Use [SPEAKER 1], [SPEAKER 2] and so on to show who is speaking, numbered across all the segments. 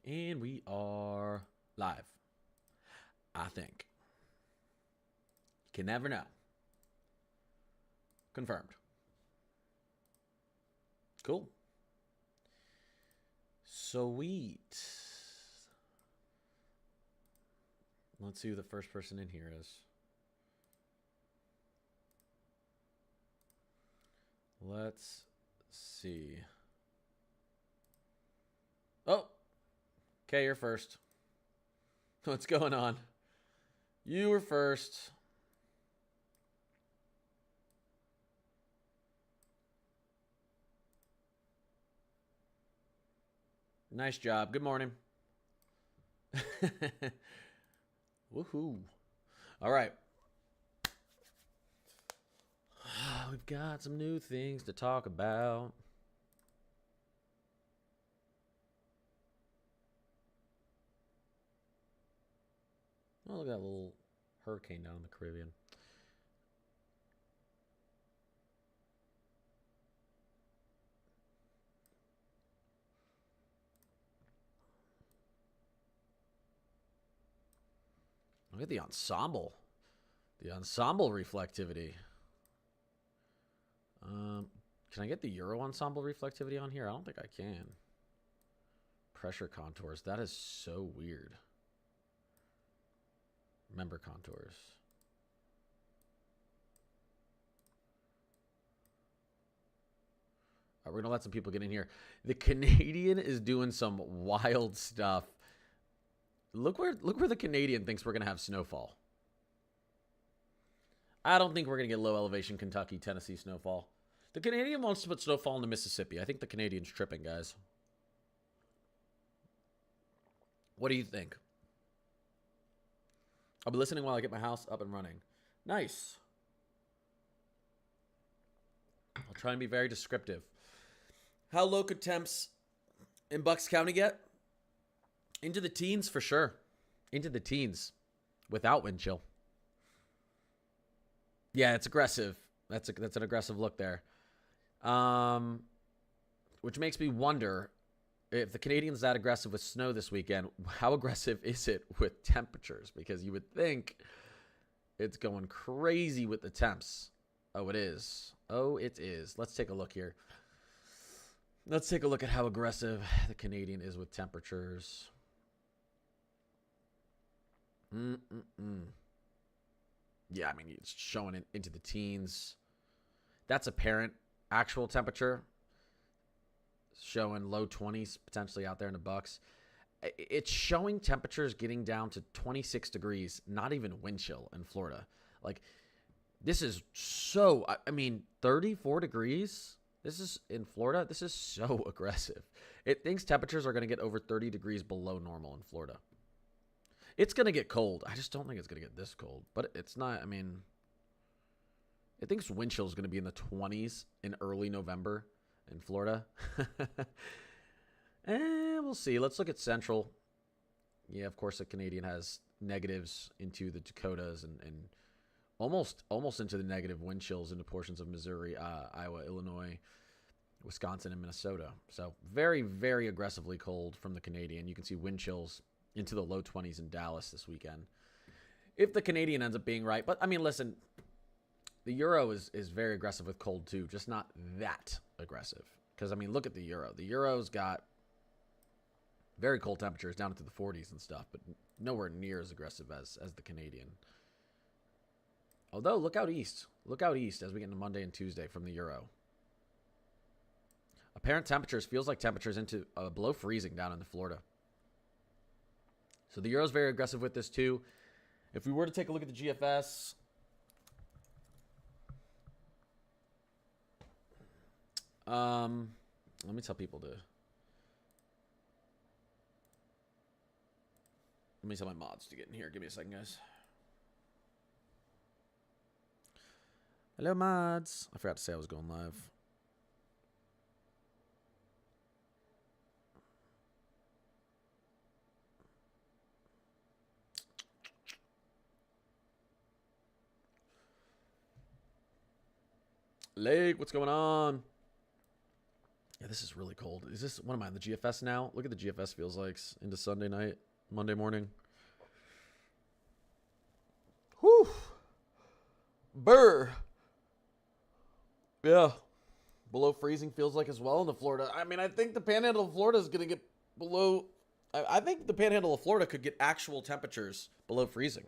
[SPEAKER 1] And we are live. I think. Can never know. Confirmed. Cool. Sweet. Let's see who the first person in here is. Let's see. Oh. Okay, you're first. What's going on? You were first. Nice job. Good morning. Woohoo. All right. We've got some new things to talk about. Oh, look at that little hurricane down in the Caribbean. Look at the ensemble. The ensemble reflectivity. Can I get the Euro ensemble reflectivity on here? I don't think I can. Pressure contours. That is so weird. Member contours. All right, we're going to let some people get in here. The Canadian is doing some wild stuff. Look where the Canadian thinks we're going to have snowfall. I don't think we're going to get low elevation Kentucky, Tennessee snowfall. The Canadian wants to put snowfall in the Mississippi. I think the Canadian's tripping, guys. What do you think? I'll be listening while I get my house up and running. Nice. I'll try and be very descriptive. How low could temps in Bucks County get? Into the teens for sure. Into the teens without wind chill. Yeah, it's aggressive. That's an aggressive look there. Which makes me wonder if the Canadians that aggressive with snow this weekend, how aggressive is it with temperatures? Because you would think it's going crazy with the temps. Oh, it is. Oh, it is. Let's take a look here. Let's take a look at how aggressive the Canadian is with temperatures. Yeah, I mean, it's showing it into the teens. That's apparent. Actual temperature showing low 20s potentially out there in the Bucks. It's showing temperatures getting down to 26 degrees, not even wind chill in Florida. Like, this is so, I mean, 34 degrees? This is in Florida. This is so aggressive. It thinks temperatures are going to get over 30 degrees below normal in Florida. It's going to get cold. I just don't think it's going to get this cold. But it's not, I mean, it thinks wind chill is going to be in the 20s in early November in Florida. We'll see. Let's look at Central. Yeah, of course, the Canadian has negatives into the Dakotas and almost into the negative wind chills into portions of Missouri, Iowa, Illinois, Wisconsin, and Minnesota. So very, very aggressively cold from the Canadian. You can see wind chills into the low 20s in Dallas this weekend. If the Canadian ends up being right. But, I mean, listen, the Euro is very aggressive with cold, too. Just not that aggressive. Because, I mean, look at the Euro. The Euro's got very cold temperatures down into the 40s and stuff, but nowhere near as aggressive as the Canadian. Although, look out east. Look out east as we get into Monday and Tuesday from the Euro. Apparent temperatures feels like temperatures into below freezing down in the Florida. So the Euro's very aggressive with this too. If we were to take a look at the GFS, let me tell people to. Let me tell my mods to get in here. Give me a second, guys. Hello, mods. I forgot to say I was going live. Lake, what's going on? Yeah, this is really cold. Is this, what am I, on the GFS now? Look at the GFS feels like into Sunday night, Monday morning. Whew. Burr. Yeah. Below freezing feels like as well in the Florida. I mean, I think the panhandle of Florida is going to get below. I think the panhandle of Florida could get actual temperatures below freezing.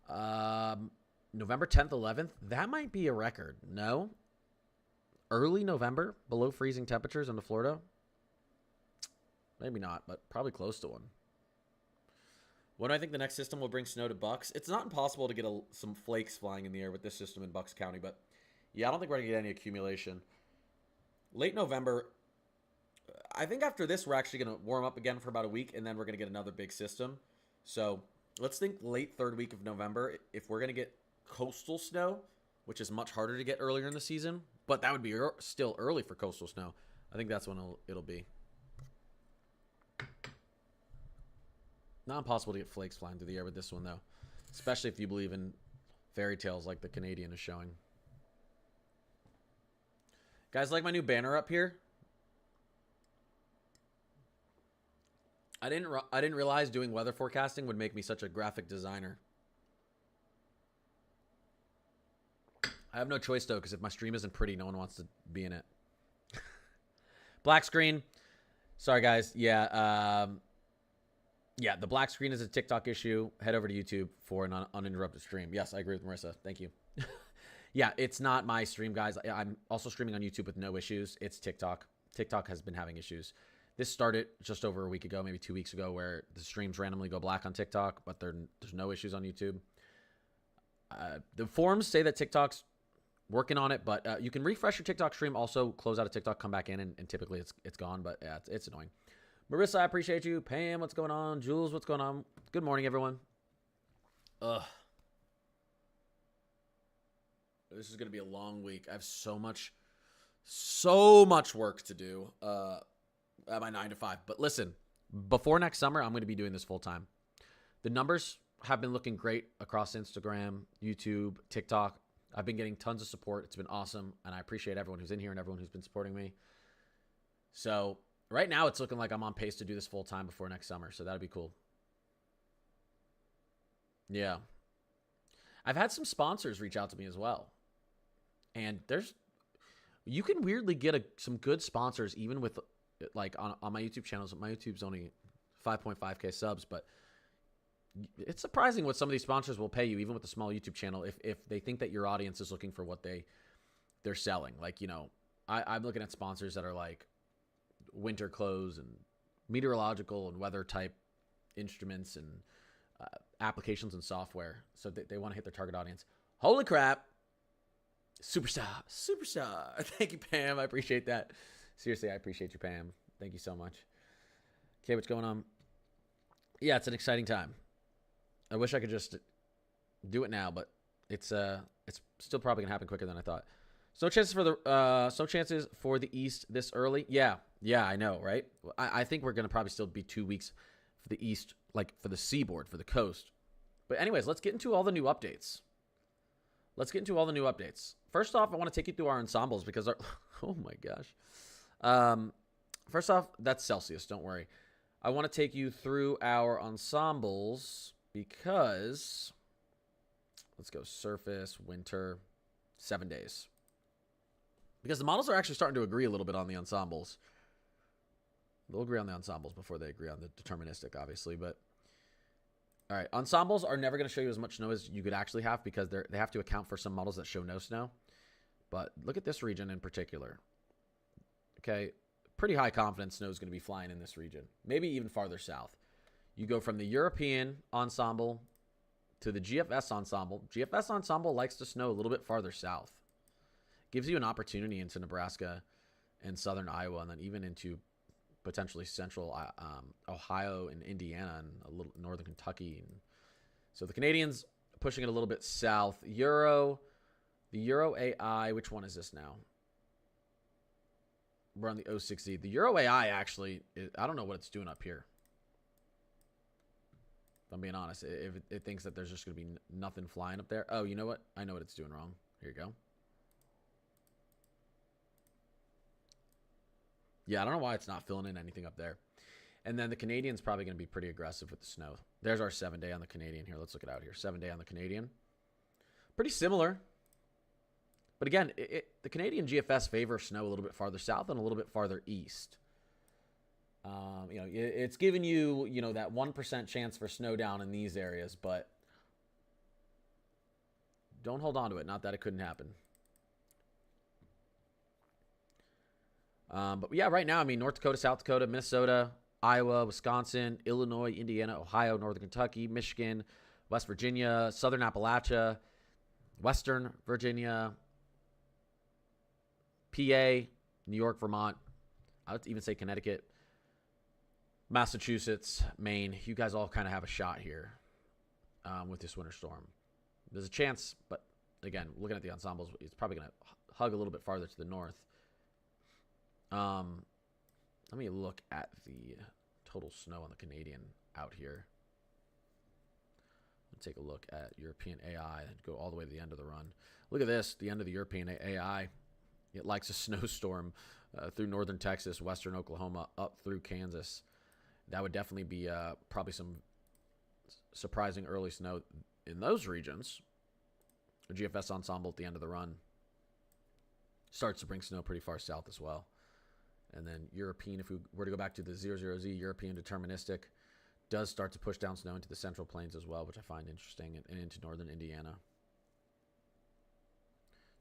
[SPEAKER 1] November 10th, 11th. That might be a record. No? Early November, below freezing temperatures into Florida? Maybe not, but probably close to one. When do I think the next system will bring snow to Bucks? It's not impossible to get some flakes flying in the air with this system in Bucks County, but yeah, I don't think we're going to get any accumulation. Late November, I think after this, we're actually going to warm up again for about a week, and then we're going to get another big system. So let's think late third week of November. If we're going to get coastal snow, which is much harder to get earlier in the season, but that would be still early for coastal snow. I think that's when it'll be. Not impossible to get flakes flying through the air with this one, though. Especially if you believe in fairy tales like the Canadian is showing. Guys, like my new banner up here? I didn't realize doing weather forecasting would make me such a graphic designer. I have no choice, though, because if my stream isn't pretty, no one wants to be in it. Black screen. Sorry, guys. Yeah, yeah, the black screen is a TikTok issue. Head over to YouTube for an uninterrupted stream. Yes, I agree with Marissa. Thank you. Yeah, it's not my stream, guys. I'm also streaming on YouTube with no issues. It's TikTok. TikTok has been having issues. This started just over a week ago, maybe 2 weeks ago, where the streams randomly go black on TikTok, but there's no issues on YouTube. The forums say that TikTok's working on it, but you can refresh your TikTok stream, also close out of TikTok, come back in, and typically it's gone, but yeah, it's annoying. Marissa, I appreciate you. Pam, what's going on? Jules, what's going on? Good morning, everyone. Ugh. This is going to be a long week. I have so much work to do at my 9 to 5. But listen, before next summer, I'm going to be doing this full time. The numbers have been looking great across Instagram, YouTube, TikTok. I've been getting tons of support. It's been awesome, and I appreciate everyone who's in here and everyone who's been supporting me. So right now, it's looking like I'm on pace to do this full time before next summer, so that'd be cool. Yeah. I've had some sponsors reach out to me as well. And you can weirdly get some good sponsors even with, like, on my YouTube channels. My YouTube's only 5.5K subs, but it's surprising what some of these sponsors will pay you, even with a small YouTube channel, if they think that your audience is looking for what they're selling. Like, you know, I'm looking at sponsors that are like winter clothes and meteorological and weather type instruments and applications and software. So they want to hit their target audience. Holy crap. Superstar. Thank you, Pam. I appreciate that. Seriously, I appreciate you, Pam. Thank you so much. Okay, what's going on? Yeah, it's an exciting time. I wish I could just do it now, but it's still probably gonna happen quicker than I thought. So chances for the East this early? Yeah, I know, right? I think we're gonna probably still be 2 weeks for the East, like for the seaboard, for the coast. But anyways, let's get into all the new updates. First off, I want to take you through our ensembles because oh my gosh. First off, that's Celsius. Don't worry. I want to take you through our ensembles because let's go surface, winter, 7 days. Because the models are actually starting to agree a little bit on the ensembles. They'll agree on the ensembles before they agree on the deterministic, obviously, but all right, ensembles are never going to show you as much snow as you could actually have because they have to account for some models that show no snow. But look at this region in particular. Okay, pretty high confidence snow is going to be flying in this region, maybe even farther south. You go from the European ensemble to the GFS ensemble. GFS ensemble likes to snow a little bit farther south. Gives you an opportunity into Nebraska and southern Iowa, and then even into potentially central Ohio and Indiana and a little northern Kentucky. And so the Canadians pushing it a little bit south. The Euro AI, which one is this now? We're on the 06Z. The Euro AI actually, I don't know what it's doing up here. If I'm being honest, it thinks that there's just going to be nothing flying up there. Oh, you know what? I know what it's doing wrong. Here you go. Yeah, I don't know why it's not filling in anything up there. And then the Canadian's probably going to be pretty aggressive with the snow. There's our 7-day on the Canadian here. Let's look it out here. 7-day on the Canadian. Pretty similar. But again, the Canadian GFS favors snow a little bit farther south and a little bit farther east. It's giving you, that 1% chance for snow down in these areas, but don't hold on to it. Not that it couldn't happen. But yeah, right now, North Dakota, South Dakota, Minnesota, Iowa, Wisconsin, Illinois, Indiana, Ohio, Northern Kentucky, Michigan, West Virginia, Southern Appalachia, Western Virginia, PA, New York, Vermont. I would even say Connecticut, Massachusetts, Maine. You guys all kind of have a shot here with this winter storm. There's a chance, but again, looking at the ensembles, it's probably going to hug a little bit farther to the north. Let me look at the total snow on the Canadian out here. Let's take a look at European AI and go all the way to the end of the run. Look at this, the end of the European AI. It likes a snowstorm through northern Texas, western Oklahoma, up through Kansas. That would definitely be probably some surprising early snow in those regions. The GFS ensemble at the end of the run starts to bring snow pretty far south as well. And then European, if we were to go back to the 00Z, European deterministic, does start to push down snow into the central plains as well, which I find interesting, and into northern Indiana.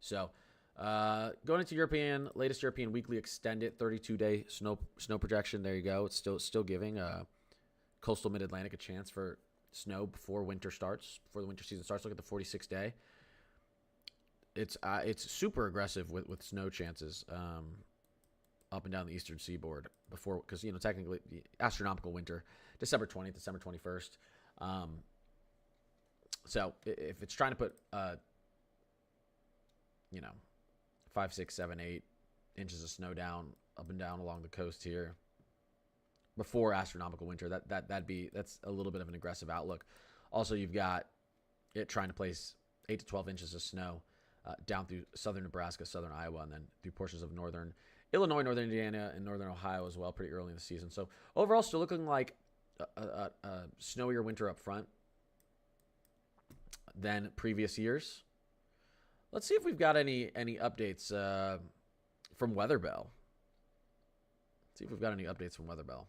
[SPEAKER 1] So going into latest European weekly extended 32-day snow projection. There you go. It's still giving coastal mid-Atlantic a chance for snow before winter starts, before the winter season starts. Look at the 46-day. It's super aggressive with snow chances up and down the eastern seaboard before, because technically the astronomical winter, December 20th, December 21st. So if it's trying to put 5, 6, 7, 8 inches of snow down up and down along the coast here before astronomical winter, that's a little bit of an aggressive outlook. Also, you've got it trying to place 8 to 12 inches of snow down through southern Nebraska, southern Iowa, and then through portions of northern Illinois, northern Indiana, and northern Ohio as well, pretty early in the season. So overall, still looking like a snowier winter up front than previous years. Let's see if we've got any updates from WeatherBell. See if we've got any updates from WeatherBell.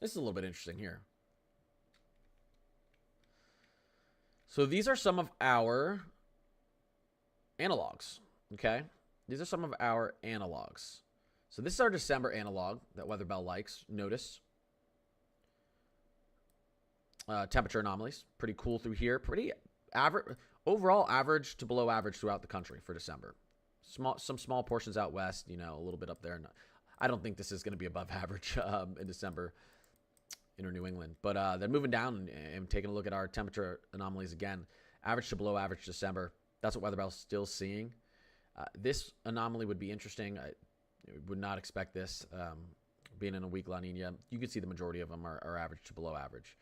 [SPEAKER 1] This is a little bit interesting here. So these are some of our analogs, okay? These are some of our analogs. So this is our December analog that WeatherBell likes. Notice. Temperature anomalies. Pretty cool through here. Pretty average. Overall average to below average throughout the country for December. Some small portions out west, a little bit up there. I don't think this is going to be above average in December in New England. But then moving down and taking a look at our temperature anomalies again. Average to below average December. That's what WeatherBell's still seeing. This anomaly would be interesting. I would not expect this being in a weak La Nina. You can see the majority of them are average to below average.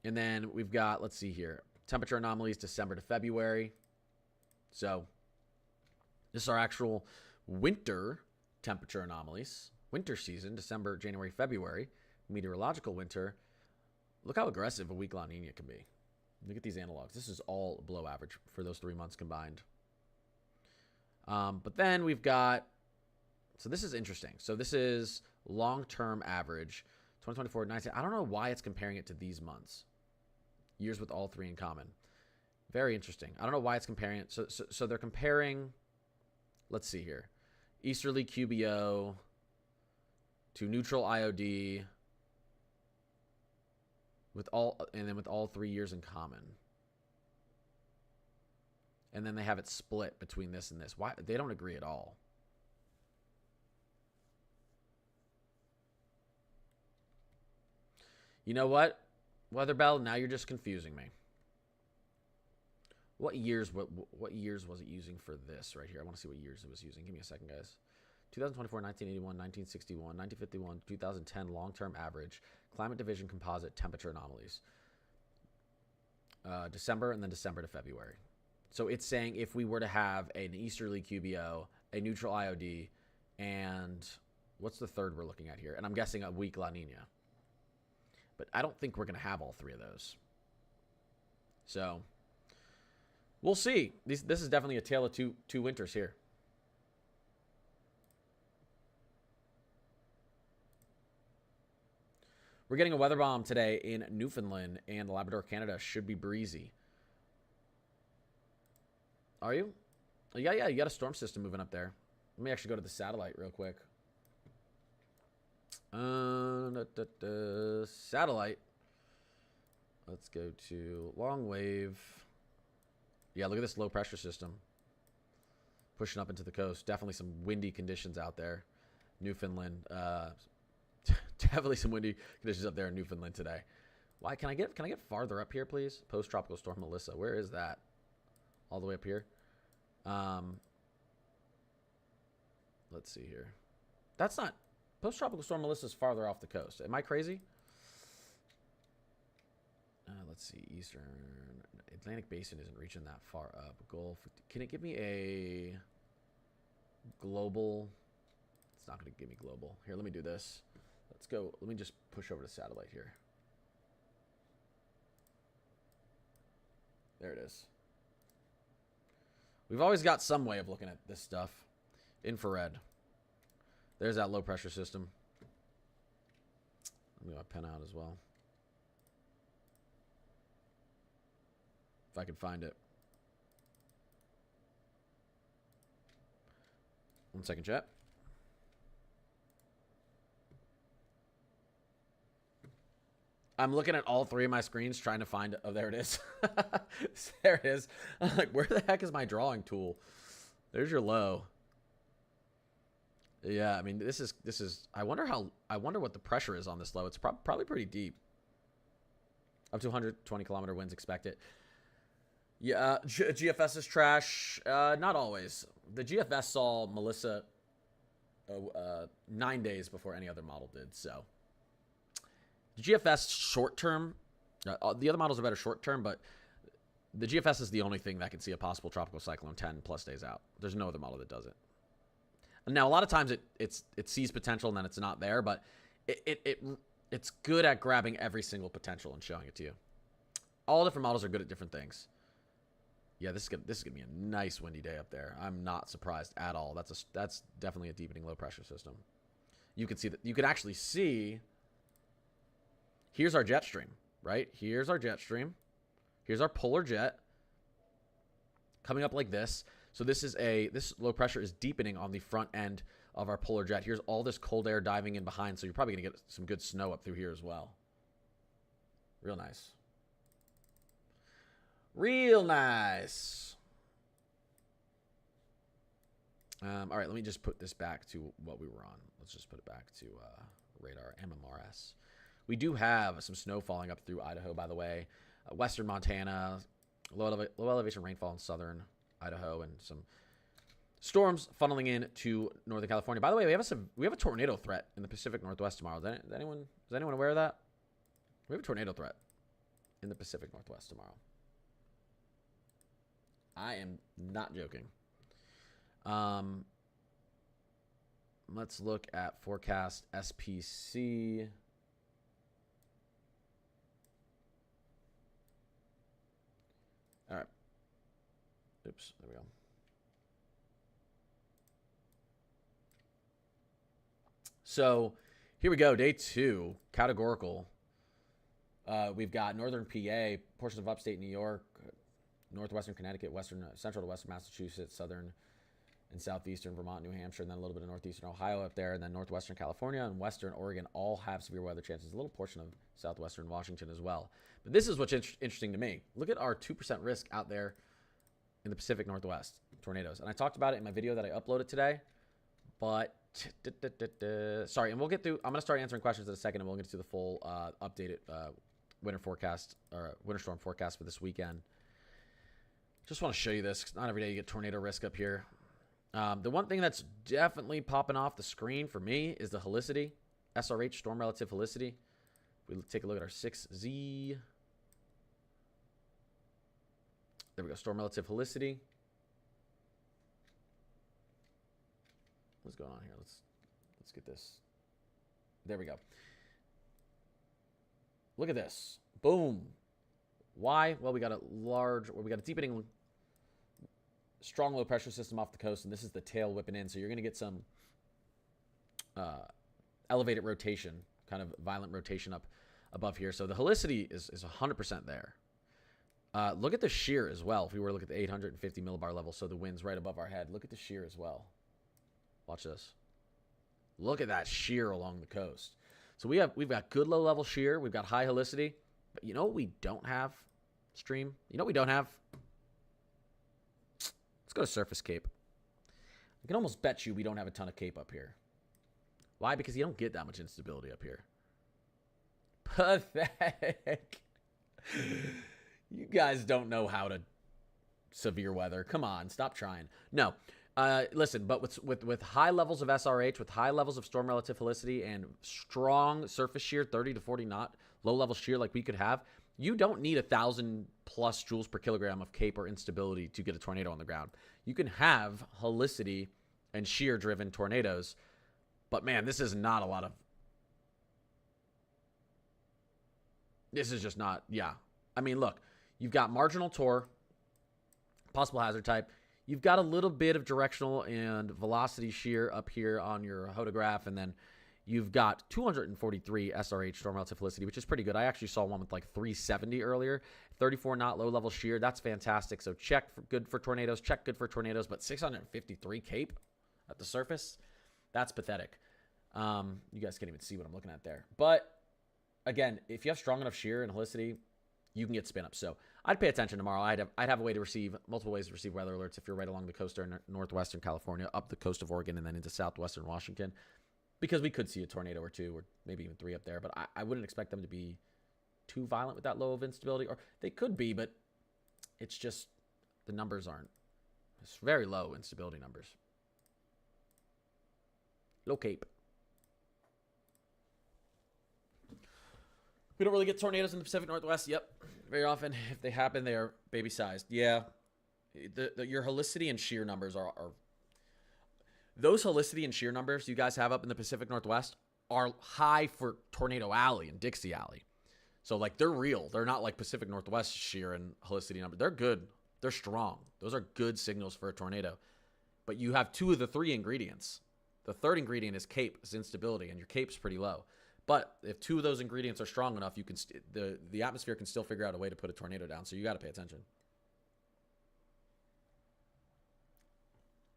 [SPEAKER 1] And then we've got, let's see here, temperature anomalies December to February. So this is our actual winter temperature anomalies. Winter season, December, January, February. Meteorological winter. Look how aggressive a weak La Nina can be. Look at these analogs. This is all below average for those 3 months combined. But then we've got, so this is interesting. So this is long-term average, 2024, 19. I don't know why it's comparing it to these months. Years with all three in common. Very interesting. I don't know why it's comparing it. So they're comparing, let's see here, easterly QBO to neutral IOD with all 3 years in common. And then they have it split between this and this. Why? They don't agree at all. You know what, WeatherBell? Now you're just confusing me. What years was it using for this right here? I want to see what years it was using. Give me a second, guys. 2024, 1981, 1961, 1951, 2010 long-term average, climate division composite temperature anomalies. December and then December to February. So it's saying if we were to have an easterly QBO a neutral IOD, and what's the third we're looking at here? And I'm guessing a weak La Nina. But I don't think we're going to have all three of those. So we'll see. This is definitely a tale of two winters here. We're getting a weather bomb today in Newfoundland, and Labrador, Canada should be breezy. Are you? Yeah, you got a storm system moving up there. Let me actually go to the satellite real quick. Satellite. Let's go to long wave. Yeah, look at this low pressure system. Pushing up into the coast. Definitely some windy conditions out there. Newfoundland. Definitely some windy conditions up there in Newfoundland today. Why can I get farther up here, please? Post tropical storm Melissa. Where is that? All the way up here. Let's see here. That's not post tropical storm Melissa's farther off the coast. Am I crazy? Let's see. Eastern Atlantic Basin isn't reaching that far up. Gulf. Can it give me a global? It's not going to give me global. Here, let me do this. Let's go. Let me just push over to satellite here. There it is. We've always got some way of looking at this stuff. Infrared. There's that low pressure system. Let me get my pen out as well. If I can find it. 1 second, chat. I'm looking at all three of my screens trying to find it. Oh, there it is. There it is. I'm like, where the heck is my drawing tool? There's your low. Yeah, I mean, this is. I wonder what the pressure is on this low. It's probably pretty deep. Up to 120 kilometer winds expected. Yeah, GFS is trash. Not always. The GFS saw Melissa 9 days before any other model did. So the GFS short term. The other models are better short term, but the GFS is the only thing that can see a possible tropical cyclone 10 plus days out. There's no other model that does it. Now, a lot of times it sees potential and then it's not there, but it's good at grabbing every single potential and showing it to you. All different models are good at different things. Yeah, this is gonna be a nice windy day up there. I'm not surprised at all. That's definitely a deepening low pressure system. You can see that. You can actually see. Here's our jet stream, right? Here's our jet stream. Here's our polar jet coming up like this. So this low pressure is deepening on the front end of our polar jet. Here's all this cold air diving in behind, so you're probably going to get some good snow up through here as well. Real nice. Real nice. All right, let me just put this back to what we were on. Let's just put it back to radar MMRS. We do have some snow falling up through Idaho, by the way. Western Montana, low elevation rainfall in southern Idaho, and some storms funneling in to Northern California. By the way, we have a tornado threat in the Pacific Northwest tomorrow. Is anyone aware of that? We have a tornado threat in the Pacific Northwest tomorrow. I am not joking. Let's look at forecast SPC. All right. Oops, there we go. So here we go, day 2, categorical. We've got northern PA, portions of upstate New York, northwestern Connecticut, central to western Massachusetts, southern and southeastern Vermont, New Hampshire, and then a little bit of northeastern Ohio up there, and then northwestern California and western Oregon all have severe weather chances. A little portion of southwestern Washington as well. But this is what's interesting to me. Look at our 2% risk out there in the Pacific Northwest, tornadoes. And I talked about it in my video that I uploaded today. But, sorry, and we'll get through. I'm going to start answering questions in a second, and we'll get to the full updated winter forecast, or winter storm forecast for this weekend. Just want to show you this, because not every day you get tornado risk up here. The one thing that's definitely popping off the screen for me is the helicity, SRH, storm relative helicity. If we take a look at our 6Z. There we go, storm relative helicity. What's going on here? Let's get this. There we go. Look at this. Boom. Why? Well, we got a deepening strong low pressure system off the coast, and this is the tail whipping in. So you're going to get some elevated rotation, kind of violent rotation up above here. So the helicity is 100% there. Look at the shear as well. If we were to look at the 850 millibar level, so the wind's right above our head. Look at the shear as well. Watch this. Look at that shear along the coast. So we've got good low level shear. We've got high helicity. But you know what we don't have, Stream? You know what we don't have? Let's go to surface cape. I can almost bet you we don't have a ton of cape up here. Why? Because you don't get that much instability up here. Pathetic. You guys don't know how to severe weather. Come on, stop trying. No. Listen, but with high levels of SRH, with high levels of storm relative helicity and strong surface shear, 30 to 40 knot, low level shear like we could have, you don't need 1,000 plus joules per kilogram of cape or instability to get a tornado on the ground. You can have helicity and shear driven tornadoes, but man, this is not a lot of. This is just not, yeah. I mean, look, you've got marginal torr, possible hazard type. You've got a little bit of directional and velocity shear up here on your hodograph, and then you've got 243 SRH storm relative helicity, which is pretty good. I actually saw one with like 370 earlier. 34 knot low level shear. That's fantastic. So check for good for tornadoes. Check good for tornadoes. But 653 cape at the surface, that's pathetic. You guys can't even see what I'm looking at there. But again, if you have strong enough shear and helicity, you can get spin up. So I'd pay attention tomorrow. I'd have a way to receive multiple ways to receive weather alerts if you're right along the coast or northwestern California, up the coast of Oregon, and then into southwestern Washington, because we could see a tornado or two, or maybe even three up there. But I wouldn't expect them to be too violent with that low of instability, or they could be, but it's just the numbers aren't. It's very low instability numbers. Low cape. We don't really get tornadoes in the Pacific Northwest. Yep. Very often, if they happen, they are baby-sized. Yeah. Your helicity and shear numbers are those helicity and shear numbers you guys have up in the Pacific Northwest are high for Tornado Alley and Dixie Alley. So, like, they're real. They're not like Pacific Northwest shear and helicity numbers. They're good. They're strong. Those are good signals for a tornado. But you have two of the three ingredients. The third ingredient is cape, is instability, and your cape's pretty low. But if two of those ingredients are strong enough, you can the atmosphere can still figure out a way to put a tornado down. So you got to pay attention.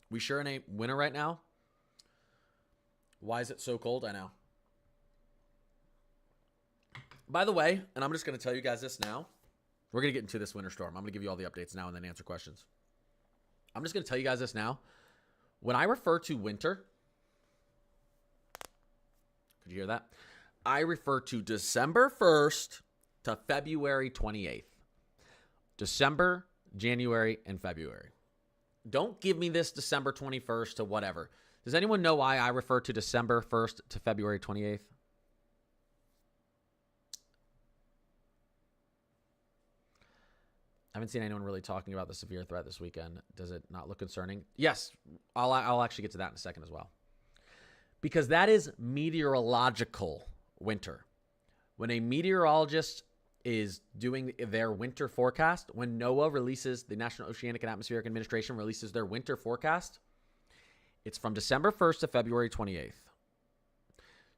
[SPEAKER 1] We sure in a winter right now. Why is it so cold? I know. By the way, and I'm just going to tell you guys this now. We're going to get into this winter storm. I'm going to give you all the updates now and then answer questions. I'm just going to tell you guys this now. When I refer to winter, could you hear that? I refer to December 1st to February 28th. December, January, and February. Don't give me this December 21st to whatever. Does anyone know why I refer to December 1st to February 28th? I haven't seen anyone really talking about the severe threat this weekend. Does it not look concerning? Yes, I'll actually get to that in a second as well. Because that is meteorological winter. When a meteorologist is doing their winter forecast, when NOAA releases, the National Oceanic and Atmospheric Administration releases their winter forecast, it's from December 1st to February 28th.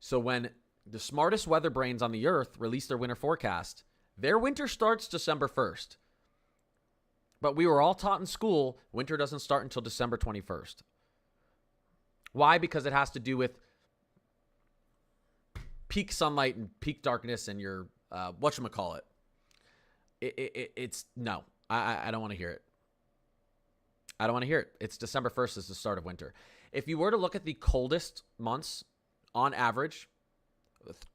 [SPEAKER 1] So when the smartest weather brains on the earth release their winter forecast, their winter starts December 1st. But we were all taught in school, winter doesn't start until December 21st. Why? Because it has to do with peak sunlight and peak darkness and your, whatchamacallit. It's, no, I don't want to hear it. I don't want to hear it. It's December 1st is the start of winter. If you were to look at the coldest months on average,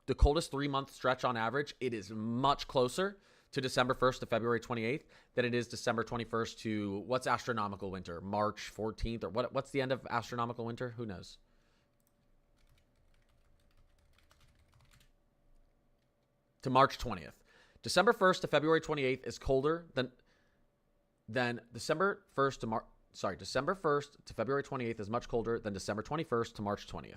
[SPEAKER 1] the coldest 3-month stretch on average, it is much closer to December 1st to February 28th than it is December 21st to what's astronomical winter, March 14th, or what's the end of astronomical winter? Who knows? To March 20th. December 1st to February 28th is colder than December 1st December 1st to February 28th is much colder than December 21st to March 20th.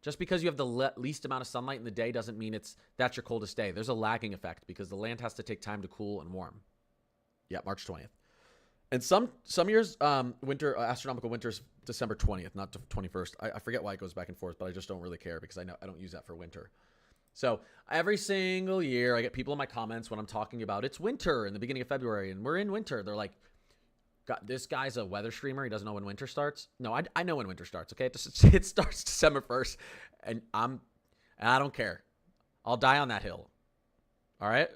[SPEAKER 1] Just because you have the least amount of sunlight in the day doesn't mean that's your coldest day. There's a lagging effect because the land has to take time to cool and warm. Yeah, March 20th. And some years, astronomical winter is December 20th, not 21st. I forget why it goes back and forth, but I just don't really care because I don't use that for winter. So every single year I get people in my comments when I'm talking about it's winter in the beginning of February and we're in winter. They're like, God, this guy's a weather streamer. He doesn't know when winter starts. No, I know when winter starts. Okay, it starts December 1st, and I don't care. I'll die on that hill. All right,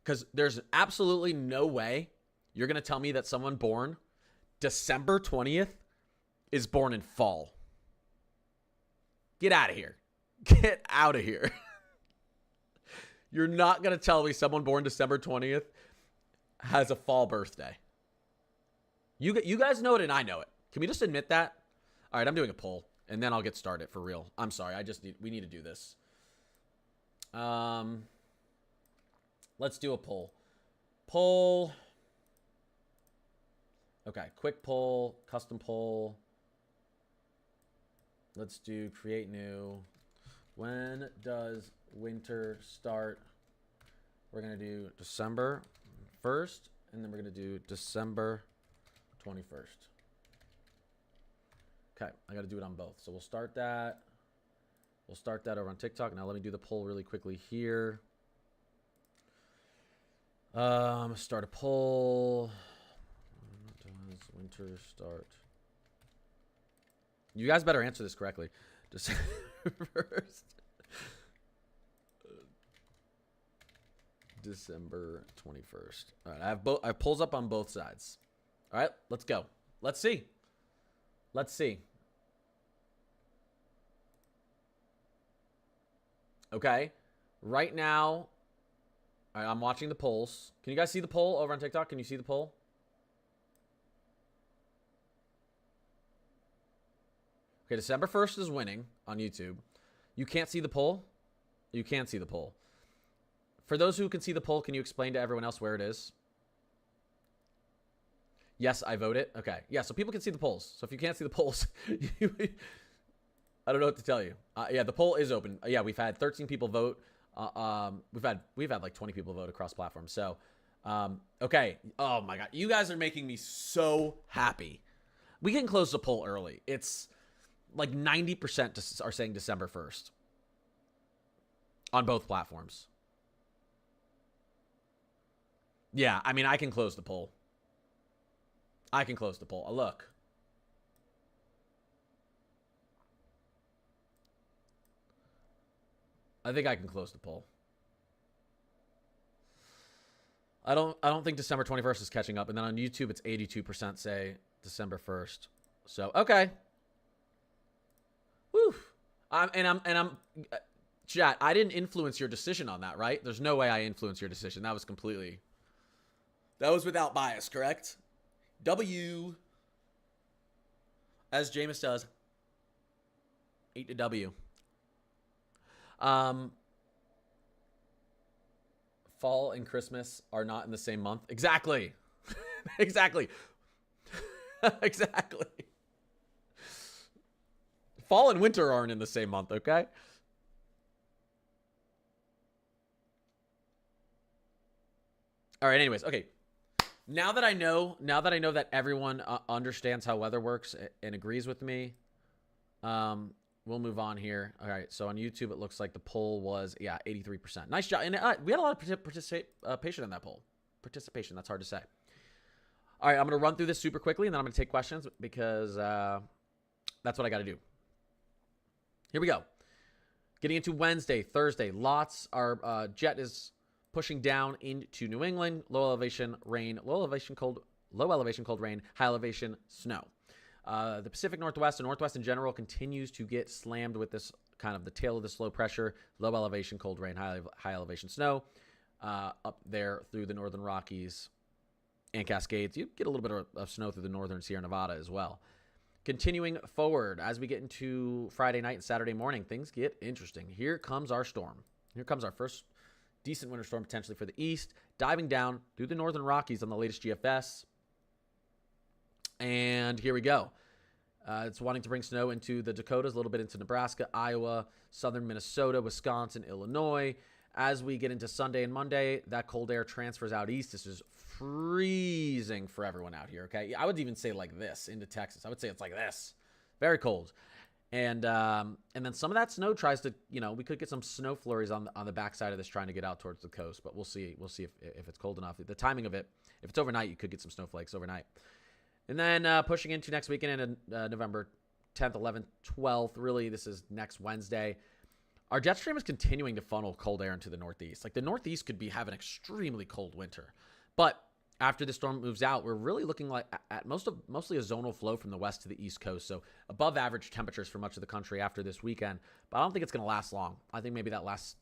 [SPEAKER 1] because there's absolutely no way you're gonna tell me that someone born December 20th is born in fall. Get out of here. Get out of here. You're not gonna tell me someone born December 20th has a fall birthday. You guys know it and I know it. Can we just admit that? All right, I'm doing a poll and then I'll get started for real. I'm sorry. We need to do this. Let's do a poll. Poll. Okay, quick poll, custom poll. Let's do create new. When does winter start? We're going to do December 1st, and then we're going to do December 21st. Okay, I got to do it on both. So we'll start that. We'll start that over on TikTok. Now let me do the poll really quickly here. Start a poll. When does winter start? You guys better answer this correctly. December 1st. December 21st. All right, I have polls up on both sides. All right, let's go. Let's see. Okay, right now, all right, I'm watching the polls. Can you guys see the poll over on TikTok? Can you see the poll? Okay, December 1st is winning on YouTube. You can't see the poll? You can see the poll. For those who can see the poll, can you explain to everyone else where it is? Yes, I vote it. Okay. Yeah, so people can see the polls. So if you can't see the polls, I don't know what to tell you. Yeah, the poll is open. Yeah, we've had 13 people vote. We've had like 20 people vote across platforms. So, okay. Oh my God. You guys are making me so happy. We can close the poll early. It's like 90% are saying December 1st on both platforms. Yeah, I mean, I can close the poll. Look. I think I can close the poll. I don't think December 21st is catching up. And then on YouTube, it's 82% say December 1st. So, okay. Woo. Chat, I didn't influence your decision on that, right? There's no way I influenced your decision. That was without bias, correct? W. As Jameis does. 8 to W. Fall and Christmas are not in the same month. Exactly. Exactly. Exactly. Fall and winter aren't in the same month, okay? All right, anyways, okay. Now that I know that everyone understands how weather works and agrees with me, we'll move on here. All right, so on YouTube, it looks like the poll was, 83%. Nice job. And we had a lot of participation in that poll. Participation, that's hard to say. All right, I'm going to run through this super quickly, and then I'm going to take questions because that's what I got to do. Here we go. Getting into Wednesday, Thursday. Lots. Our jet is pushing down into New England. Low elevation rain, low elevation cold rain, high elevation snow. The Pacific Northwest and Northwest in general continues to get slammed with this kind of the tail of this low pressure, low elevation, cold rain, high elevation snow up there through the Northern Rockies and Cascades. You get a little bit of snow through the Northern Sierra Nevada as well. Continuing forward, as we get into Friday night and Saturday morning, things get interesting. Here comes our storm. Here comes our first Decent winter storm potentially for the east. Diving down through the northern Rockies on the latest GFS. And here we go. It's wanting to bring snow into the Dakotas, a little bit into Nebraska, Iowa, southern Minnesota, Wisconsin, Illinois. As we get into Sunday and Monday, that cold air transfers out east. This is freezing for everyone out here, okay? I would even say like this into Texas. I would say it's like this. Very cold. And then some of that snow tries to, we could get some snow flurries on the backside of this trying to get out towards the coast, but we'll see. We'll see if it's cold enough. The timing of it, if it's overnight, you could get some snowflakes overnight. And then pushing into next weekend in November 10th, 11th, 12th. Really, this is next Wednesday. Our jet stream is continuing to funnel cold air into the Northeast. Like the Northeast could have an extremely cold winter. But after the storm moves out, we're really looking like at mostly a zonal flow from the west to the east coast. So above average temperatures for much of the country after this weekend. But I don't think it's going to last long. I think maybe that lasts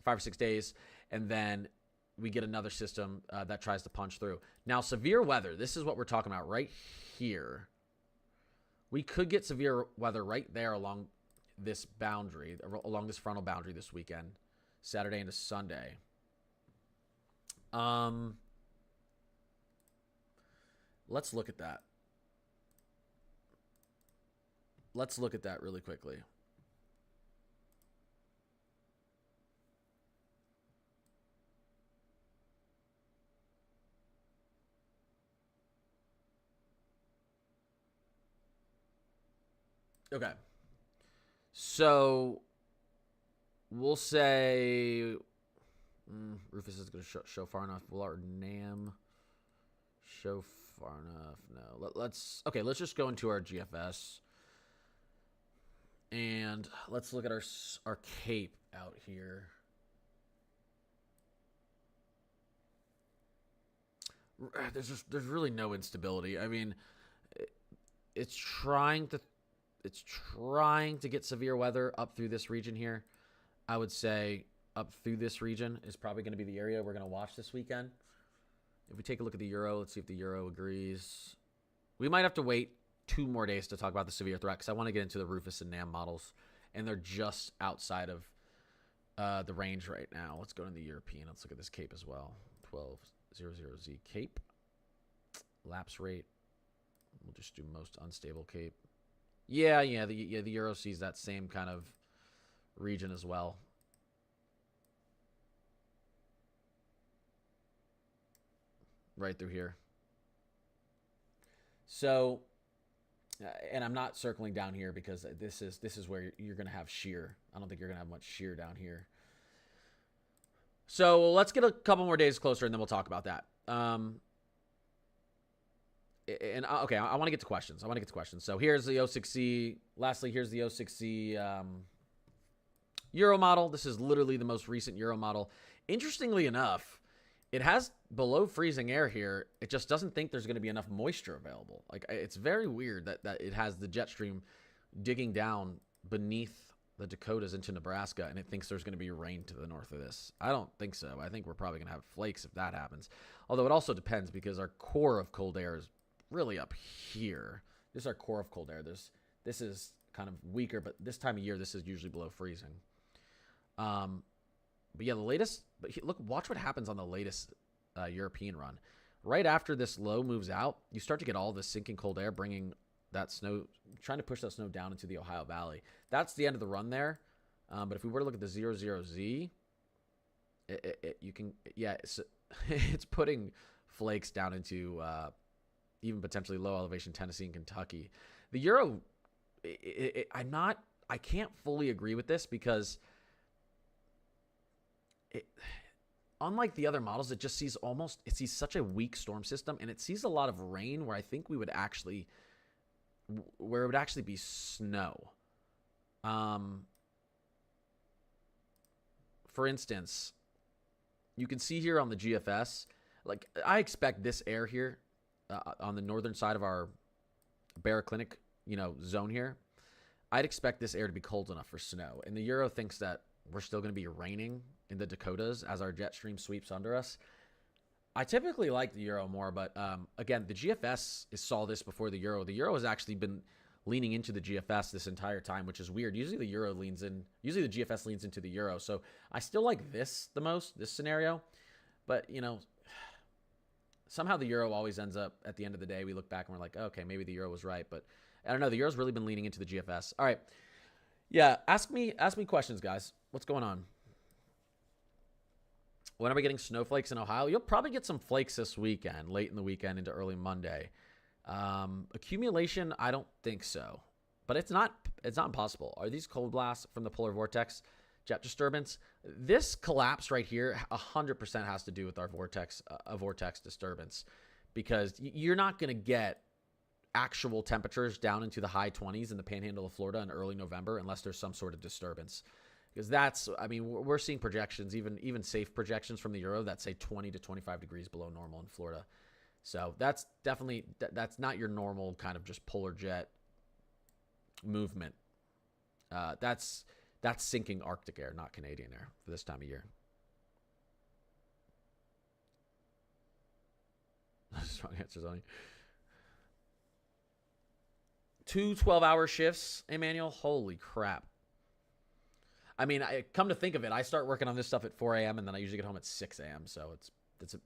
[SPEAKER 1] 5 or 6 days. And then we get another system that tries to punch through. Now, severe weather, this is what we're talking about right here. We could get severe weather right there along this boundary, along this frontal boundary this weekend, Saturday into Sunday. Let's look at that. Let's look at that really quickly. Okay. So we'll say Rufus is going to show far enough. Will our NAM show far enough? No. Let's just go into our GFS and let's look at our cape out here. There's really no instability. I mean, it's trying to get severe weather up through this region here. I would say up through this region is probably going to be the area we're going to watch this weekend. If we take a look at the Euro, let's see if the Euro agrees. We might have to wait 2 more days to talk about the severe threat because I want to get into the Rufus and NAM models, and they're just outside of the range right now. Let's go to the European. Let's look at this cape as well. 1200Z cape. Lapse rate. We'll just do most unstable cape. Yeah, the Euro sees that same kind of region as well. Right through here. So, and I'm not circling down here because this is where you're going to have shear. I don't think you're going to have much shear down here. So let's get a couple more days closer and then we'll talk about that. Okay, I want to get to questions. So here's the 06C. Lastly, here's the 06C Euro model. This is literally the most recent Euro model. Interestingly enough, it has below freezing air here. It just doesn't think there's going to be enough moisture available. Like, it's very weird that it has the jet stream digging down beneath the Dakotas into Nebraska, and it thinks there's going to be rain to the north of this. I don't think so. I think we're probably going to have flakes if that happens. Although it also depends because our core of cold air is really up here. This is our core of cold air. This is kind of weaker, but this time of year, this is usually below freezing. But yeah, the latest, look, watch what happens on the latest European run. Right after this low moves out, you start to get all this sinking cold air bringing that snow, trying to push that snow down into the Ohio Valley. That's the end of the run there. But if we were to look at the 00Z, it's putting flakes down into even potentially low elevation Tennessee and Kentucky. The Euro, I can't fully agree with this because unlike the other models, it sees such a weak storm system, and it sees a lot of rain where I think it would actually be snow. For instance, you can see here on the GFS, like I expect this air here on the northern side of our baroclinic, zone here. I'd expect this air to be cold enough for snow. And the Euro thinks that we're still going to be raining in the Dakotas as our jet stream sweeps under us. I typically like the Euro more, but again, the GFS saw this before the Euro. The Euro has actually been leaning into the GFS this entire time, which is weird. Usually the Euro leans in. Usually the GFS leans into the Euro. So I still like this the most, this scenario. But, you know, somehow the Euro always ends up, at the end of the day, we look back and we're like, okay, maybe the Euro was right. But I don't know. The Euro's really been leaning into the GFS. All right. Yeah, ask me questions, guys. What's going on? When are we getting snowflakes in Ohio? You'll probably get some flakes this weekend, late in the weekend into early Monday. Accumulation, I don't think so, but it's not impossible. Are these cold blasts from the polar vortex jet disturbance? This collapse right here 100% has to do with our vortex disturbance, because you're not going to get actual temperatures down into the high 20s in the panhandle of Florida in early November unless there's some sort of disturbance. Because that's, I mean, we're seeing projections, even safe projections from the Euro that say 20 to 25 degrees below normal in Florida. So that's definitely, that's not your normal kind of just polar jet movement. That's sinking Arctic air, not Canadian air for this time of year. Strong answers on you. 2 12-hour shifts, Emmanuel. Holy crap. I mean, I come to think of it, I start working on this stuff at 4 a.m. and then I usually get home at 6 a.m. So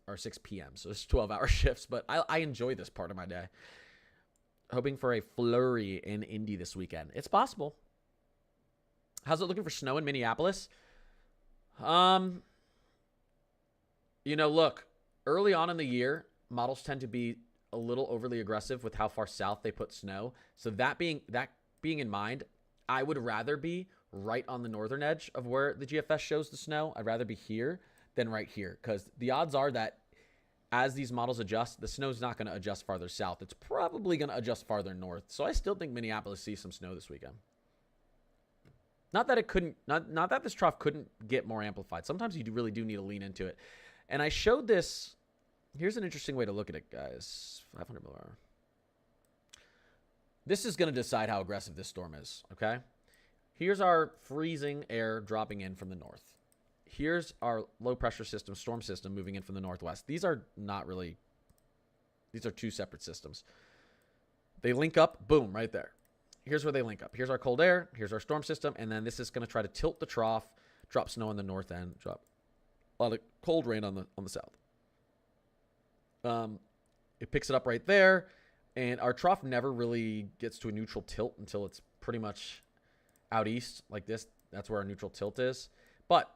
[SPEAKER 1] or 6 p.m. So it's 12-hour shifts, but I enjoy this part of my day. Hoping for a flurry in Indy this weekend. It's possible. How's it looking for snow in Minneapolis? You know, look, early on in the year, models tend to be a little overly aggressive with how far south they put snow. So that being in mind, I would rather be right on the northern edge of where the GFS shows the snow. I'd rather be here than right here, because the odds are that as these models adjust, the snow's not going to adjust farther south. It's probably going to adjust farther north. So I still think Minneapolis sees some snow this weekend. Not that it couldn't, not that this trough couldn't get more amplified. Sometimes you really do need to lean into it. And I showed this. Here's an interesting way to look at it, guys. 500 millibars. This is going to decide how aggressive this storm is, okay? Here's our freezing air dropping in from the north. Here's our low pressure system, storm system moving in from the northwest. These are not really, these are two separate systems. They link up, boom, right there. Here's where they link up. Here's our cold air, here's our storm system, and then this is going to try to tilt the trough, drop snow on the north end, drop a lot of cold rain on the south. It picks it up right there, and our trough never really gets to a neutral tilt until it's pretty much out east like this. That's where our neutral tilt is. But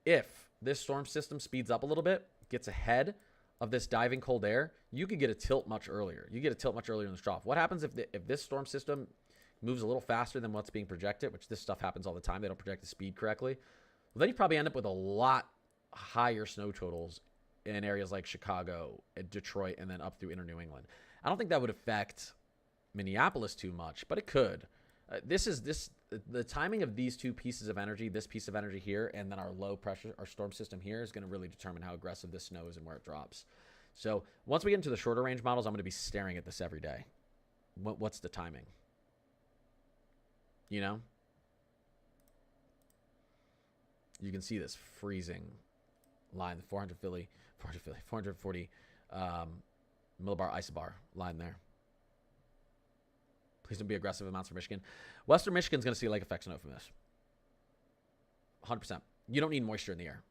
[SPEAKER 1] if this storm system speeds up a little bit, gets ahead of this diving cold air, you could get a tilt much earlier. You get a tilt much earlier in the trough. What happens if this storm system moves a little faster than what's being projected, which this stuff happens all the time. They don't project the speed correctly. Well, then you probably end up with a lot higher snow totals in areas like Chicago, Detroit, and then up through inner New England. I don't think that would affect Minneapolis too much, but it could. The timing of these two pieces of energy, this piece of energy here, and then our low pressure, our storm system here, is going to really determine how aggressive this snow is and where it drops. So once we get into the shorter range models, I'm going to be staring at this every day. What's the timing? You know? You can see this freezing line, the 440 millibar isobar line there. Please don't be aggressive amounts for Michigan. Western Michigan's going to see lake effect snow from this. 100%. You don't need moisture in the air.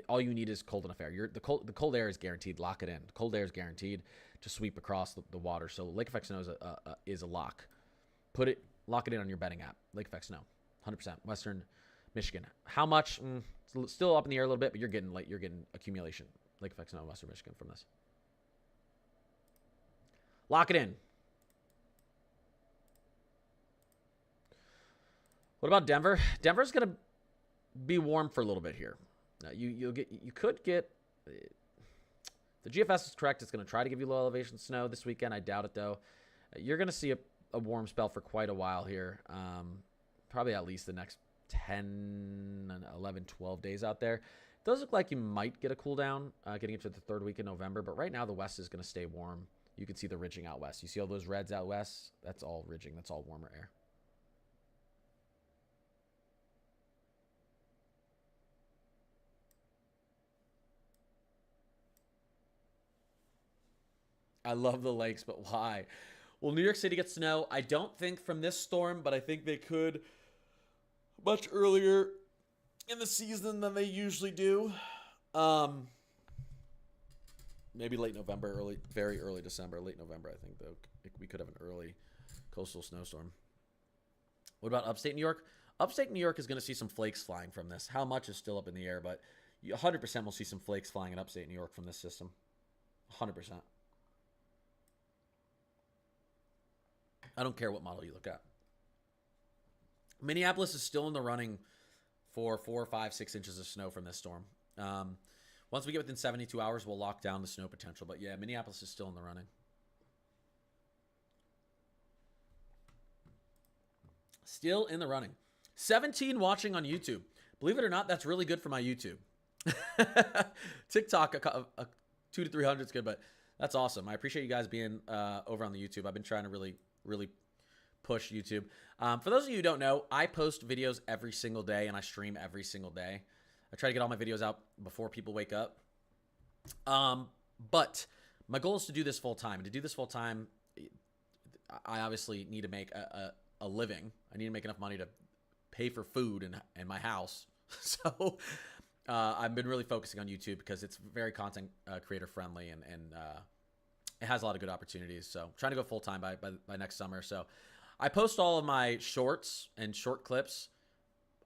[SPEAKER 1] All you need is cold enough air. The cold air is guaranteed. Lock it in. The cold air is guaranteed to sweep across the water. So lake effect snow is a lock. Lock it in on your betting app. Lake effect snow, 100%. Western Michigan. How much? It's still up in the air a little bit, but you're getting accumulation. Lake effect snow in Western Michigan from this. Lock it in. What about Denver? Denver's going to be warm for a little bit here. You could get, the GFS is correct. It's going to try to give you low elevation snow this weekend. I doubt it though. You're going to see a warm spell for quite a while here. Probably at least the next 10, 11, 12 days out there. It does look like you might get a cool down getting into the third week in November, but right now the west is going to stay warm. You can see the ridging out west. You see all those reds out west? That's all ridging. That's all warmer air. I love the lakes, but why? Will New York City get snow? I don't think from this storm, but I think they could much earlier in the season than they usually do. Maybe late November, very early December, late November. I think though we could have an early coastal snowstorm. What about upstate New York? Upstate New York is going to see some flakes flying from this. How much is still up in the air, but 100% will see some flakes flying in upstate New York from this system. 100%. I don't care what model you look at. Minneapolis is still in the running for 4, 5, 6 inches of snow from this storm. Once we get within 72 hours, we'll lock down the snow potential. But yeah, Minneapolis is still in the running. Still in the running. 17 watching on YouTube. Believe it or not, that's really good for my YouTube. TikTok, 200 to 300 is good, but that's awesome. I appreciate you guys being over on the YouTube. I've been trying to really push YouTube. For those of you who don't know, I post videos every single day and I stream every single day. I try to get all my videos out before people wake up. But my goal is to do this full time. And to do this full time, I obviously need to make a living. I need to make enough money to pay for food and my house. So I've been really focusing on YouTube because it's very content creator friendly and it has a lot of good opportunities. So I'm trying to go full time by next summer. So I post all of my shorts and short clips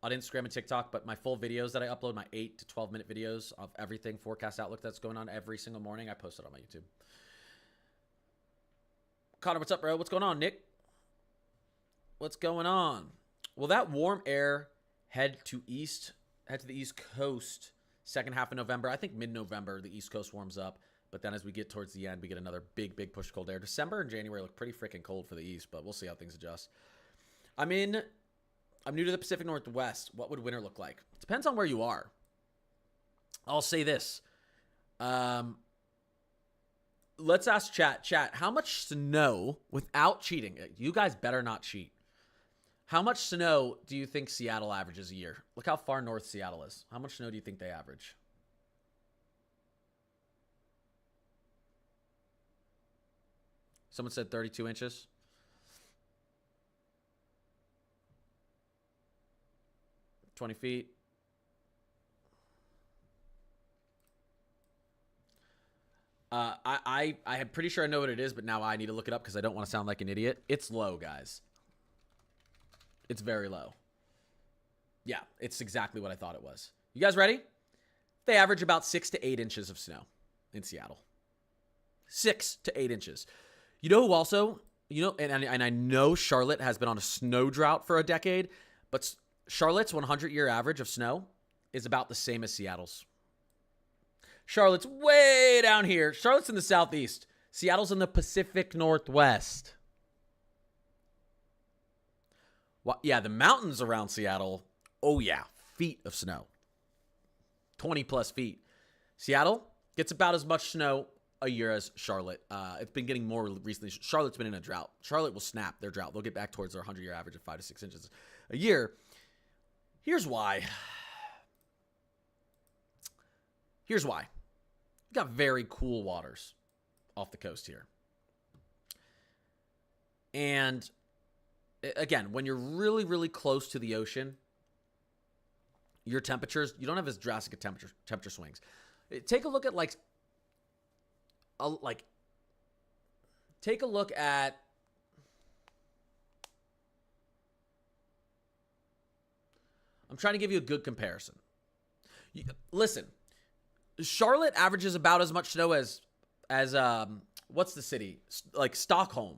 [SPEAKER 1] on Instagram and TikTok, but my full videos that I upload, my 8 to 12 minute videos of everything forecast outlook that's going on every single morning, I post it on my YouTube. Connor, what's up, bro? What's going on, Nick? What's going on? Will that warm air head to the East Coast second half of November? I think mid-November, the East Coast warms up. But then as we get towards the end, we get another big push of cold air. December and January look pretty freaking cold for the East, but we'll see how things adjust. I'm new to the Pacific Northwest. What would winter look like? It depends on where you are. I'll say this. Let's ask chat. Chat, how much snow, without cheating, you guys better not cheat. How much snow do you think Seattle averages a year? Look how far north Seattle is. How much snow do you think they average? Someone said 32 inches. $20 feet. I'm pretty sure I know what it is, but now I need to look it up because I don't want to sound like an idiot. It's low, guys. It's very low. Yeah, it's exactly what I thought it was. You guys ready? They average about 6 to 8 inches of snow in Seattle. 6 to 8 inches. You know who also, and I know Charlotte has been on a snow drought for a decade, but Charlotte's 100-year average of snow is about the same as Seattle's. Charlotte's way down here. Charlotte's in the southeast. Seattle's in the Pacific Northwest. Well, yeah, the mountains around Seattle, oh yeah, feet of snow. 20 plus feet. Seattle gets about as much snow a year as Charlotte. It's been getting more recently. Charlotte's been in a drought. Charlotte will snap their drought. They'll get back towards their 100-year average of 5 to 6 inches a year. Here's why. You got very cool waters off the coast here. And again, when you're really, really close to the ocean, your temperatures, you don't have as drastic a temperature swings. Take a look at take a look at I'm trying to give you a good comparison. Listen, Charlotte averages about as much snow as what's the city? Like Stockholm.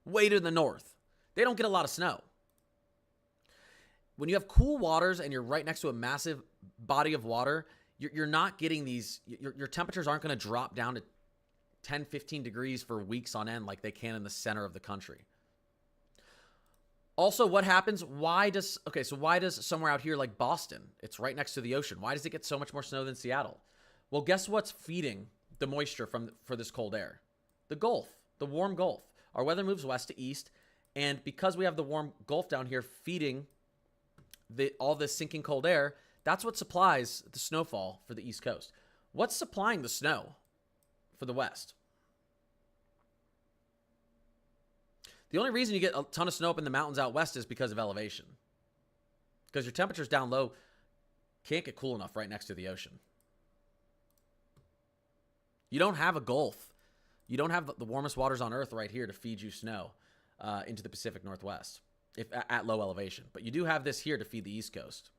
[SPEAKER 1] Way to the north. They don't get a lot of snow. When you have cool waters and you're right next to a massive body of water, you're not getting these, your temperatures aren't going to drop down to 10, 15 degrees for weeks on end like they can in the center of the country. Also, what happens? Why does somewhere out here like Boston, it's right next to the ocean, why does it get so much more snow than Seattle? Well, guess what's feeding the moisture for this cold air? The Gulf, the warm Gulf. Our weather moves west to east, and because we have the warm Gulf down here feeding all this sinking cold air, that's what supplies the snowfall for the East Coast. What's supplying the snow for the West? The only reason you get a ton of snow up in the mountains out west is because of elevation. Because your temperatures down low can't get cool enough right next to the ocean. You don't have a Gulf. You don't have the warmest waters on Earth right here to feed you snow into the Pacific Northwest at low elevation. But you do have this here to feed the East Coast.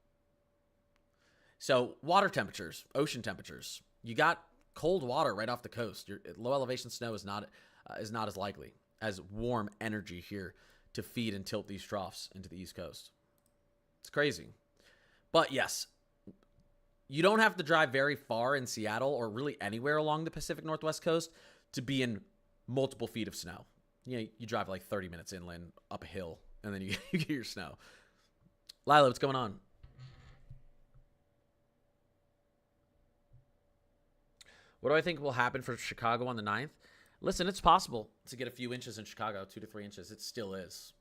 [SPEAKER 1] So water temperatures, ocean temperatures. You got cold water right off the coast. Your low elevation snow is not as likely as warm energy here to feed and tilt these troughs into the East Coast. It's crazy. But yes, you don't have to drive very far in Seattle or really anywhere along the Pacific Northwest coast to be in multiple feet of snow. You drive like 30 minutes inland up a hill, and then you get your snow. Lila, what's going on? What do I think will happen for Chicago on the 9th? Listen, it's possible to get a few inches in Chicago, 2 to 3 inches. It still is.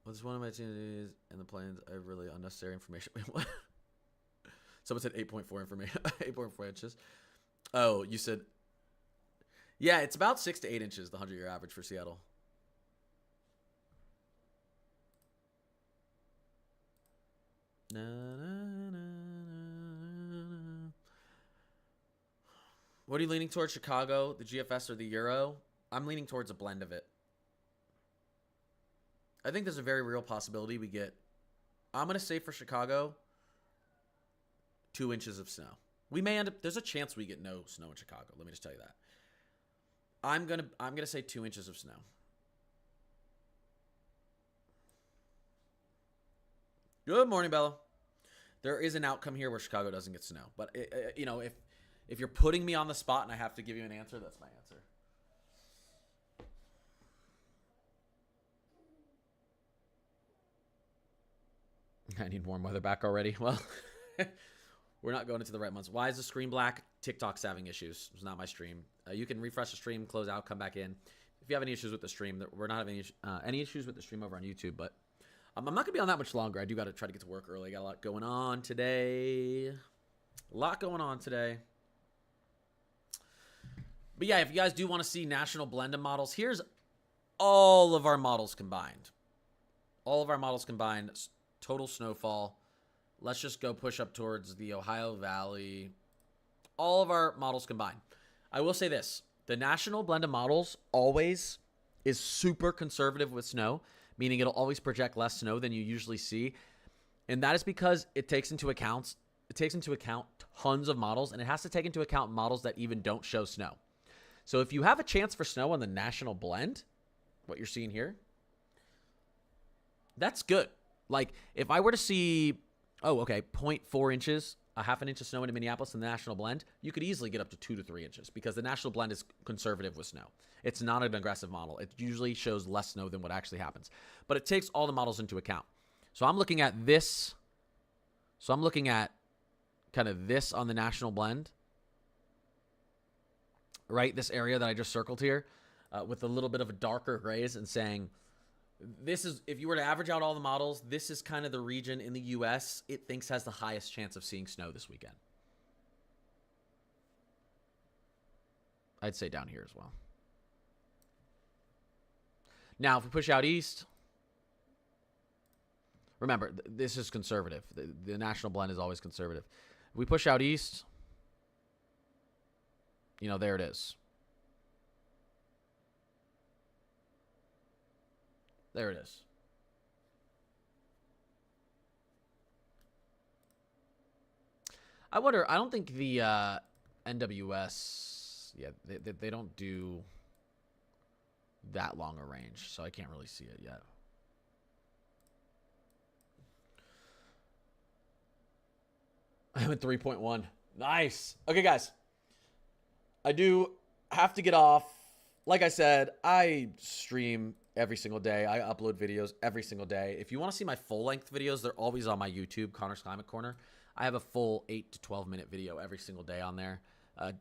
[SPEAKER 1] What's one of my teams in the plans? I have really unnecessary information. Wait, what? Someone said 8.4 information, 8.4 inches. Oh, you said, yeah, it's about 6 to 8 inches, the 100-year average for Seattle. Na, na, na, na. What are you leaning towards, Chicago, the GFS, or the Euro? I'm leaning towards a blend of it. I think there's a very real possibility we get, I'm going to say for Chicago, 2 inches of snow. We may end up, there's a chance we get no snow in Chicago. Let me just tell you that. I'm going to say 2 inches of snow. Good morning, Bella. There is an outcome here where Chicago doesn't get snow. But, you know, if you're putting me on the spot and I have to give you an answer, that's my answer. I need warm weather back already. Well, we're not going into the right months. Why is the screen black? TikTok's having issues. It's not my stream. You can refresh the stream, close out, come back in. If you have any issues with the stream, we're not having any issues with the stream over on YouTube, but I'm not going to be on that much longer. I do got to try to get to work early. Got a lot going on today. But yeah, if you guys do want to see national blended models, here's all of our models combined. Total snowfall. Let's just go push up towards the Ohio Valley. All of our models combined. I will say this. The national blended models always is super conservative with snow, meaning it'll always project less snow than you usually see. And that is because it takes into account tons of models, and it has to take into account models that even don't show snow. So if you have a chance for snow on the national blend, what you're seeing here, that's good. Like, if I were to see, 0.4 inches, a half an inch of snow into Minneapolis in the national blend, you could easily get up to 2 to 3 inches because the national blend is conservative with snow. It's not an aggressive model. It usually shows less snow than what actually happens. But it takes all the models into account. So I'm looking at this. So I'm looking at kind of this on the national blend. Right? This area that I just circled here with a little bit of a darker grays and saying, this is, if you were to average out all the models, this is kind of the region in the U.S. it thinks has the highest chance of seeing snow this weekend. I'd say down here as well. Now, if we push out east, remember, this is conservative. The national blend is always conservative. If we push out east, there it is. There it is. I wonder, I don't think the NWS, they don't do that long a range, so I can't really see it yet. I'm at 3.1. Nice. Okay, guys. I do have to get off. Like I said, I stream every single day. I upload videos every single day. If you want to see my full-length videos, they're always on my YouTube, Connor's Climate Corner. I have a full 8 to 12-minute video every single day on there.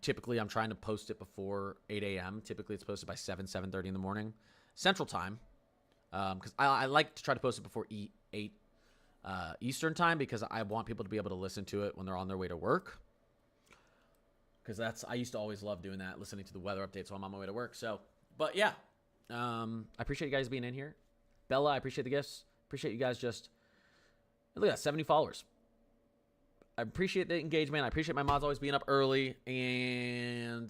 [SPEAKER 1] Typically, I'm trying to post it before 8 a.m. Typically, it's posted by 7:30 in the morning, Central Time, because I like to try to post it before 8. Eastern time, because I want people to be able to listen to it when they're on their way to work. Because I used to always love doing that, listening to the weather updates while I'm on my way to work. So, but yeah, I appreciate you guys being in here. Bella, I appreciate the gifts. Appreciate you guys just, look at that, 70 followers. I appreciate the engagement. I appreciate my mods always being up early. And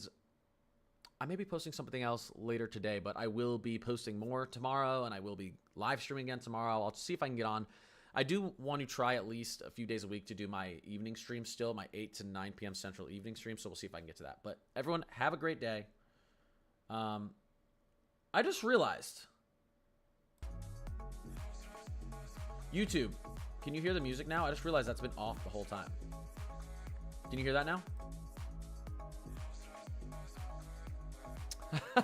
[SPEAKER 1] I may be posting something else later today, but I will be posting more tomorrow, and I will be live streaming again tomorrow. I'll see if I can get on. I do want to try at least a few days a week to do my evening stream still, my 8 to 9 p.m. Central evening stream, so we'll see if I can get to that. But everyone, have a great day. I just realized, YouTube, can you hear the music now? I just realized that's been off the whole time. Can you hear that now?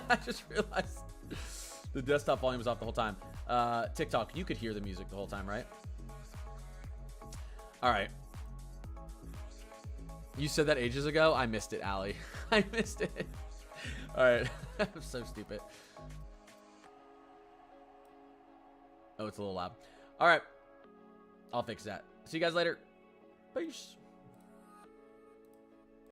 [SPEAKER 1] I just realized the desktop volume was off the whole time. TikTok, you could hear the music the whole time, right? All right. You said that ages ago? I missed it, Allie. I missed it. All right. I'm so stupid. Oh, it's a little loud. All right. I'll fix that. See you guys later. Peace.